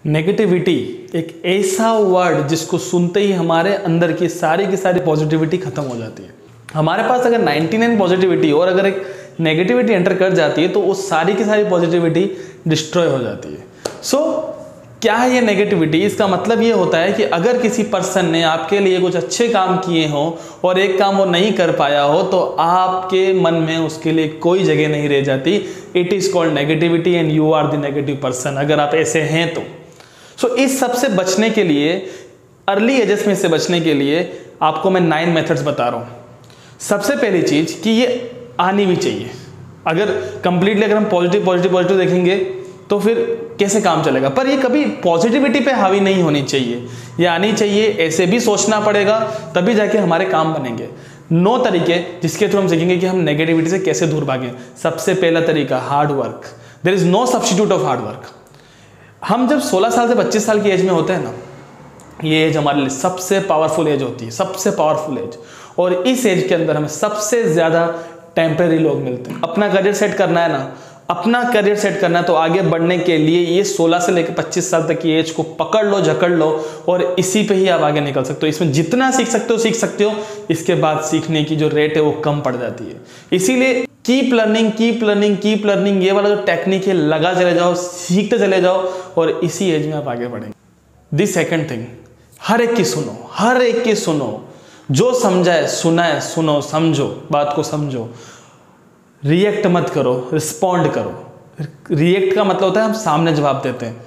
Negativity एक ऐसा word जिसको सुनते ही हमारे अंदर की सारी पॉजिटिविटी खत्म हो जाती है। हमारे पास अगर 99 पॉजिटिविटी और अगर एक नेगेटिविटी एंटर कर जाती है तो वो सारी की सारी पॉजिटिविटी डिस्ट्रॉय हो जाती है। सो क्या है ये नेगेटिविटी? इसका मतलब ये होता है कि अगर किसी पर्सन ने आपके लिए कुछ अच्छे काम किए हों और एक काम वो नहीं कर पाया हो तो आपके मन में उसके लिए कोई जगह नहीं रह जाती। It is called negativity and you are the negative person अगर आप ऐसे हैं तो। सो इस सब से बचने के लिए, अर्ली एजेस में से बचने के लिए आपको मैं 9 मेथड्स बता रहा हूँ। सबसे पहली चीज़ कि ये आनी भी चाहिए। अगर कंप्लीटली अगर हम पॉजिटिव देखेंगे तो फिर कैसे काम चलेगा? पर ये कभी पॉजिटिविटी पे हावी नहीं होनी चाहिए, ये आनी चाहिए। ऐसे भी सोचना पड़ेगा तभी जाके हमारे काम बनेंगे। 9 तरीके जिसके थ्रू हम सीखेंगे कि हम नेगेटिविटी से कैसे दूर भागें। सबसे पहला तरीका, hard work. There is no substitute of hard work. हम जब 16 साल से 25 साल की एज में होते हैं ना, ये एज हमारे लिए सबसे पावरफुल एज होती है, सबसे पावरफुल एज। और इस एज के अंदर हमें सबसे ज़्यादा टेम्परेरी लोग मिलते हैं। अपना करियर सेट करना है ना, अपना करियर सेट करना है तो आगे बढ़ने के लिए ये 16 से लेकर 25 साल तक की एज को पकड़ लो, जकड़ लो और इसी पे ही आप आगे निकल सकते हो। इसमें जितना सीख सकते हो। इसके बाद सीखने की जो रेट है वो कम पड़ जाती है। इसीलिए कीप लर्निंग ये वाला जो टेक्निक है लगा चले जाओ, सीखते चले जाओ और इसी एज में आप आगे बढ़ेंगे। दी सेकेंड थिंग, हर एक की सुनो। जो समझा है, सुना है, सुनो, समझो, बात को समझो। रिएक्ट मत करो, रिस्पॉन्ड करो। रिएक्ट का मतलब होता है हम सामने जवाब देते हैं,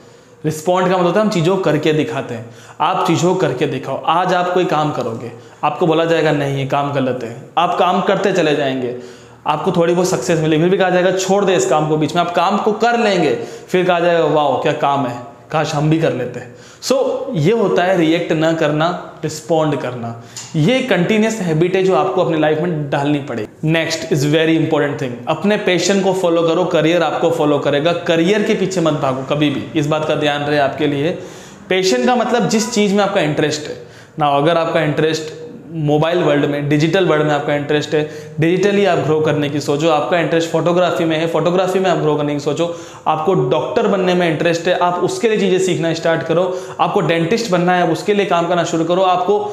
रिस्पॉन्ड का मतलब होता है हम चीज़ों को करके दिखाते हैं। आप चीज़ों को करके दिखाओ। आज आप कोई काम करोगे, आपको बोला जाएगा नहीं ये काम गलत है, आप काम करते चले जाएंगे, आपको थोड़ी बहुत सक्सेस मिलेगी, फिर भी कहा जाएगा छोड़ दे इस काम को बीच में, आप काम को कर लेंगे, फिर कहा जाएगा वाह क्या काम है, काश हम भी कर लेते हैं। सो ये होता है रिएक्ट ना करना, रिस्पॉन्ड करना। ये कंटिन्यूस हैबिट है जो आपको अपनी लाइफ में डालनी पड़ेगी। Next is very important thing, अपने पैशन को फॉलो करो, करियर आपको फॉलो करेगा। करियर के पीछे मत भागो कभी भी, इस बात का ध्यान रहे आपके लिए। पैशन का मतलब जिस चीज़ में आपका इंटरेस्ट है ना। अगर आपका इंटरेस्ट मोबाइल वर्ल्ड में, डिजिटल वर्ल्ड में आपका इंटरेस्ट है, डिजिटली आप ग्रो करने की सोचो। आपका इंटरेस्ट फोटोग्राफी में है, फोटोग्राफी में आप ग्रो करने की सोचो। आपको डॉक्टर बनने में इंटरेस्ट है, आप उसके लिए चीज़ें सीखना स्टार्ट करो। आपको डेंटिस्ट बनना है, आप उसके लिए काम करना शुरू करो। आपको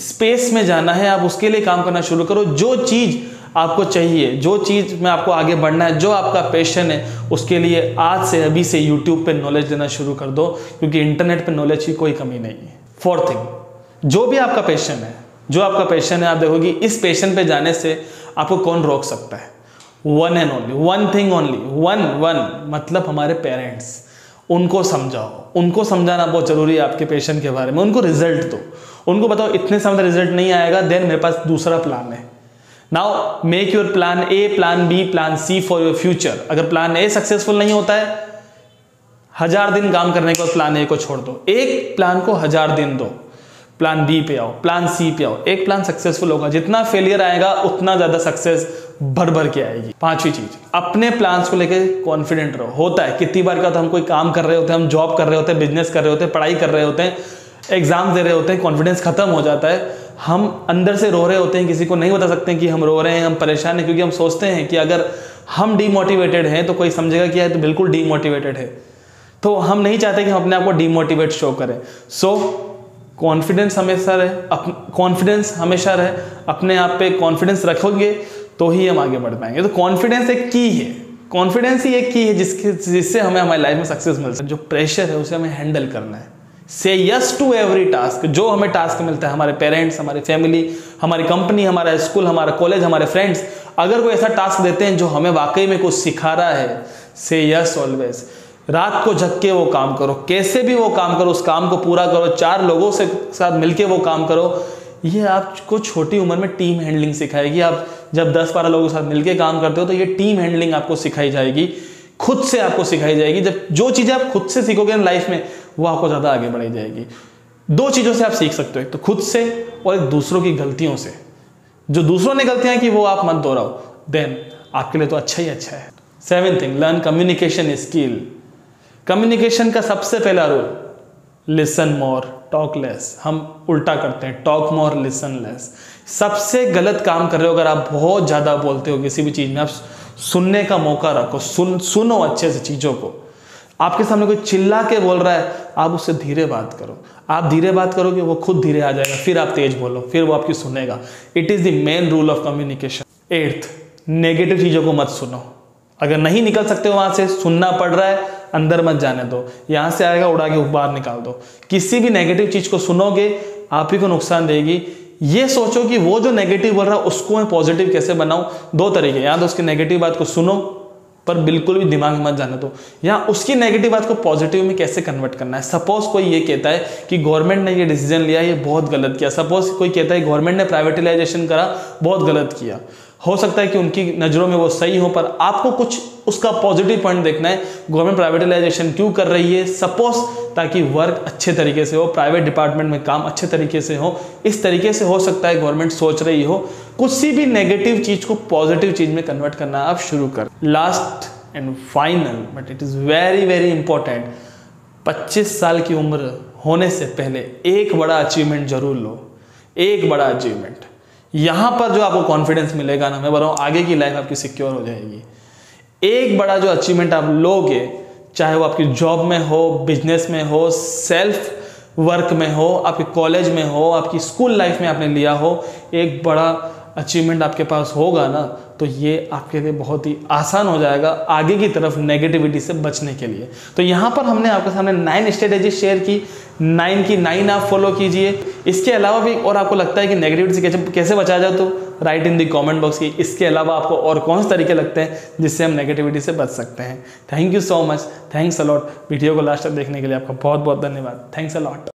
स्पेस में जाना है, आप उसके लिए काम करना शुरू करो। जो चीज़ आपको चाहिए, जो चीज़ में आपको आगे बढ़ना है, जो आपका पैशन है, उसके लिए आज से अभी से यूट्यूब पे नॉलेज देना शुरू कर दो, क्योंकि इंटरनेट पे नॉलेज की कोई कमी नहीं है। 4th थिंग, जो भी आपका पैशन है, आप देखोगे इस पैशन पे जाने से आपको कौन रोक सकता है? One and only, one thing only, one मतलब हमारे पेरेंट्स। उनको समझाओ, उनको समझाना बहुत जरूरी है आपके पैशन के बारे में। उनको रिजल्ट दो, उनको बताओ इतने समय रिजल्ट नहीं आएगा, देन मेरे पास दूसरा प्लान है। Now make your plan A, plan B, plan C for your future. अगर प्लान ए सक्सेसफुल नहीं होता है, 1000 दिन काम करने के बाद प्लान ए को छोड़ दो। एक प्लान को 1000 दिन दो, प्लान बी पे आओ, प्लान सी पे आओ। एक प्लान सक्सेसफुल होगा, जितना फेलियर आएगा उतना ज्यादा सक्सेस भर के आएगी। 5वीं चीज, अपने प्लान्स को लेकर कॉन्फिडेंट रहो। होता है कितनी बार का, तो हम कोई काम कर रहे होते हैं, हम जॉब कर रहे होते हैं, बिजनेस कर रहे होते हैं, पढ़ाई कर रहे होते हैं, एग्जाम दे रहे होते हैं, कॉन्फिडेंस खत्म हो जाता है। हम अंदर से रो रहे होते हैं, किसी को नहीं बता सकते कि हम रो रहे हैं, हम परेशान हैं, क्योंकि हम सोचते हैं कि अगर हम डीमोटिवेटेड हैं तो कोई समझेगा कि यार तो बिल्कुल डीमोटिवेटेड है। तो हम नहीं चाहते कि हम अपने आप को डीमोटिवेट शो करें। सो कॉन्फिडेंस हमेशा रहे, अपने आप पे कॉन्फिडेंस रखोगे तो ही हम आगे बढ़ पाएंगे। तो कॉन्फिडेंस एक की है, कॉन्फिडेंस ही एक की है जिससे हमें हमारी लाइफ में सक्सेस मिलता है। जो प्रेशर है उसे हमें हैंडल करना है। से यस टू एवरी टास्क। जो हमें टास्क मिलता है, हमारे पेरेंट्स, हमारी फैमिली, हमारी कंपनी, हमारा स्कूल, हमारा कॉलेज, हमारे फ्रेंड्स, अगर कोई ऐसा टास्क देते हैं जो हमें वाकई में कुछ सिखा रहा है, से यस ऑलवेज। रात को जग के वो काम करो, कैसे भी वो काम करो, उस काम को पूरा करो। 4 लोगों से साथ मिलके वो काम करो। ये आपको छोटी उम्र में टीम हैंडलिंग सिखाएगी। आप जब 10-12 लोगों के साथ मिलके काम करते हो तो ये टीम हैंडलिंग आपको सिखाई जाएगी, खुद से आपको सिखाई जाएगी। जब जो चीज़ें आप खुद से सीखोगे लाइफ में, वो आपको ज़्यादा आगे बढ़ाई जाएगी। 2 चीज़ों से आप सीख सकते हो, एक तो खुद से और एक दूसरों की गलतियों से। जो दूसरों ने गलतियाँ की वो आप मत दोहराओ, देन आपके लिए तो अच्छा ही अच्छा है। 7th thing, learn communication skill. Communication का सबसे पहला rule, listen more talk less. हम उल्टा करते हैं, टॉक मोर लिसन लेस। सबसे गलत काम कर रहे हो अगर आप बहुत ज़्यादा बोलते हो किसी भी चीज़ में। आप सुनने का मौका रखो, सुनो अच्छे से चीज़ों को। आपके सामने कोई चिल्ला के बोल रहा है आप उससे धीरे बात करो। आप धीरे बात करोगे, वो खुद धीरे आ जाएगा, फिर आप तेज बोलो, फिर वो आपकी सुनेगा। It is the main rule of communication. 8th, negative चीज़ों को मत सुनो। अगर नहीं निकल सकते हो वहाँ से, सुनना पड़ रहा है, अंदर मत जाने दो, यहाँ से आएगा उड़ा के बाहर निकाल दो। किसी भी नेगेटिव चीज़ को सुनोगे आप ही को नुकसान देगी। ये सोचो कि वो जो नेगेटिव बोल रहा है उसको मैं पॉजिटिव कैसे बनाऊं। 2 तरीके, या तो उसकी नेगेटिव बात को सुनो पर बिल्कुल भी दिमाग में मत जाने दो, या उसकी नेगेटिव बात को पॉजिटिव में कैसे कन्वर्ट करना है। सपोज कोई ये कहता है कि गवर्नमेंट ने ये डिसीजन लिया, ये बहुत गलत किया। सपोज कोई कहता है गवर्नमेंट ने प्राइवेटाइजेशन करा, बहुत गलत किया। हो सकता है कि उनकी नज़रों में वो सही हो, पर आपको कुछ उसका पॉजिटिव पॉइंट देखना है। गवर्नमेंट प्राइवेटाइजेशन क्यों कर रही है? सपोज ताकि वर्क अच्छे तरीके से हो, प्राइवेट डिपार्टमेंट में काम अच्छे तरीके से हो, इस तरीके से हो सकता है गवर्नमेंट सोच रही हो। कुछ सी भी नेगेटिव चीज़ को पॉजिटिव चीज़ में कन्वर्ट करना आप शुरू कर। Last and final but it is very very important, 25 साल की उम्र होने से पहले एक बड़ा अचीवमेंट जरूर लो। एक बड़ा अचीवमेंट, यहाँ पर जो आपको कॉन्फिडेंस मिलेगा ना, मैं बोल रहा हूँ आगे की लाइफ आपकी सिक्योर हो जाएगी। एक बड़ा जो अचीवमेंट आप लोगे, चाहे वो आपकी जॉब में हो, बिजनेस में हो, सेल्फ वर्क में हो, आपके कॉलेज में हो, आपकी स्कूल लाइफ में आपने लिया हो, एक बड़ा अचीवमेंट आपके पास होगा ना, तो ये आपके लिए बहुत ही आसान हो जाएगा आगे की तरफ नेगेटिविटी से बचने के लिए। तो यहाँ पर हमने आपके सामने 9 स्ट्रेटेजी शेयर की, 9 की 9 आप फॉलो कीजिए। इसके अलावा भी और आपको लगता है कि नेगेटिविटी से कैसे बचा जाए तो right in the comment box की। इसके अलावा आपको और कौन से तरीके लगते हैं जिससे हम नेगेटिविटी से बच सकते हैं। Thank you so much, thanks a lot. Video को लास्ट तक देखने के लिए आपका बहुत बहुत धन्यवाद। Thanks a lot.